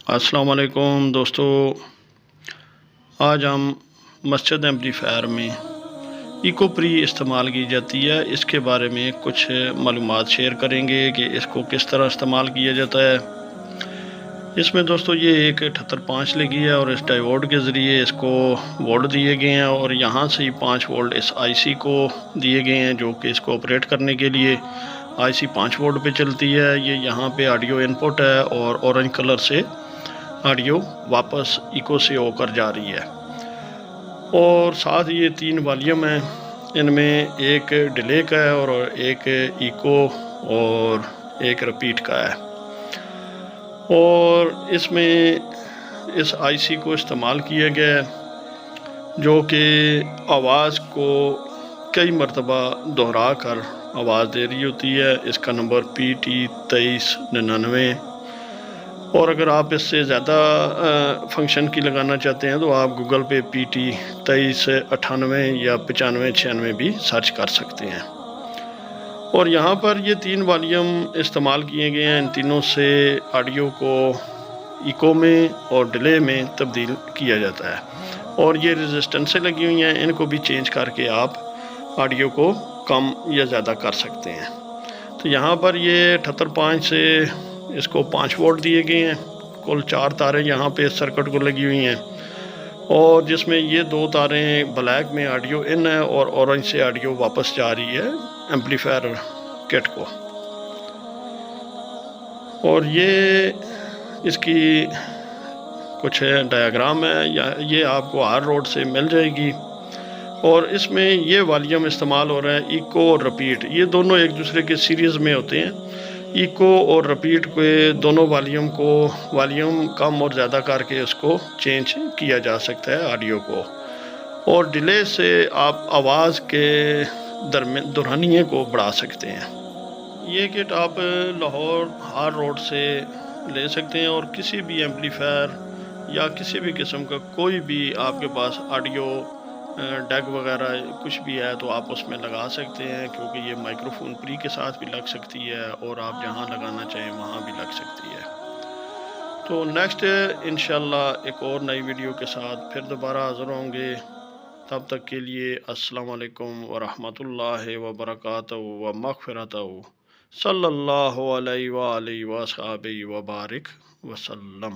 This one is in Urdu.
السلام علیکم دوستو، آج ہم مسجد ایمپلیفائر میں ایکو پری استعمال کی جاتی ہے اس کے بارے میں کچھ معلومات شیئر کریں گے کہ اس کو کس طرح استعمال کیا جاتا ہے۔ اس میں دوستو یہ ایک 78.5 لگی ہے اور اس ڈائیوڈ کے ذریعے اس کو وولٹ دیے گئے ہیں اور یہاں سے ہی 5 وولٹ اس آئی سی کو دیے گئے ہیں جو کہ اس کو آپریٹ کرنے کے لیے آئی سی 5 وولٹ پہ چلتی ہے۔ یہ یہاں پہ آڈیو انپٹ ہے اور اورنج کلر سے آڈیو واپس ایکو سے ہو کر جا رہی ہے، اور ساتھ یہ 3 والیوم ہیں، ان میں ایک ڈیلے کا ہے اور ایک ایکو اور ایک رپیٹ کا ہے، اور اس میں اس آئی سی کو استعمال کیا گیا ہے جو کہ آواز کو کئی مرتبہ دہرا کر آواز دے رہی ہوتی ہے۔ اس کا نمبر PT2399، اور اگر آپ اس سے زیادہ فنکشن کی لگانا چاہتے ہیں تو آپ گوگل پہ PT2398 یا 9596 بھی سرچ کر سکتے ہیں۔ اور یہاں پر یہ 3 والیوم استعمال کیے گئے ہیں، ان تینوں سے آڈیو کو ایکو میں اور ڈیلے میں تبدیل کیا جاتا ہے، اور یہ ریزسٹنسیں لگی ہوئی ہیں، ان کو بھی چینج کر کے آپ آڈیو کو کم یا زیادہ کر سکتے ہیں۔ تو یہاں پر یہ 78.5 سے اس کو 5 وولٹ دیے گئے ہیں، کل 4 تاریں یہاں پہ سرکٹ کو لگی ہوئی ہیں، اور جس میں یہ 2 تاریں بلیک میں آڈیو ان ہے اور اورنج سے آڈیو واپس جا رہی ہے ایمپلیفائر کٹ کو۔ اور یہ اس کی کچھ ڈایاگرام ہے، یہ آپ کو آر روڈ سے مل جائے گی، اور اس میں یہ والیوم استعمال ہو رہا ہے ایکو اور رپیٹ، یہ دونوں ایک دوسرے کے سیریز میں ہوتے ہیں۔ ایکو اور رپیٹ کے دونوں والیوم کم اور زیادہ کر کے اس کو چینج کیا جا سکتا ہے آڈیو کو، اور ڈیلے سے آپ آواز کے دورانیے کو بڑھا سکتے ہیں۔ یہ کٹ آپ لاہور آر روڈ سے لے سکتے ہیں، اور کسی بھی ایمپلیفائر یا کسی بھی قسم کا کوئی بھی آپ کے پاس آڈیو ڈیک وغیرہ کچھ بھی ہے تو آپ اس میں لگا سکتے ہیں، کیونکہ یہ مائکرو فون پری کے ساتھ بھی لگ سکتی ہے اور آپ جہاں لگانا چاہیں وہاں بھی لگ سکتی ہے۔ تو نیکسٹ انشاءاللہ ایک اور نئی ویڈیو کے ساتھ پھر دوبارہ حاضر ہوں گے، تب تک کے لیے السلام علیکم ورحمۃ اللہ وبرکاتہ ومغفرتہ، صلی اللہ علیہ وآلہ وصحبہ وبارک وسلم۔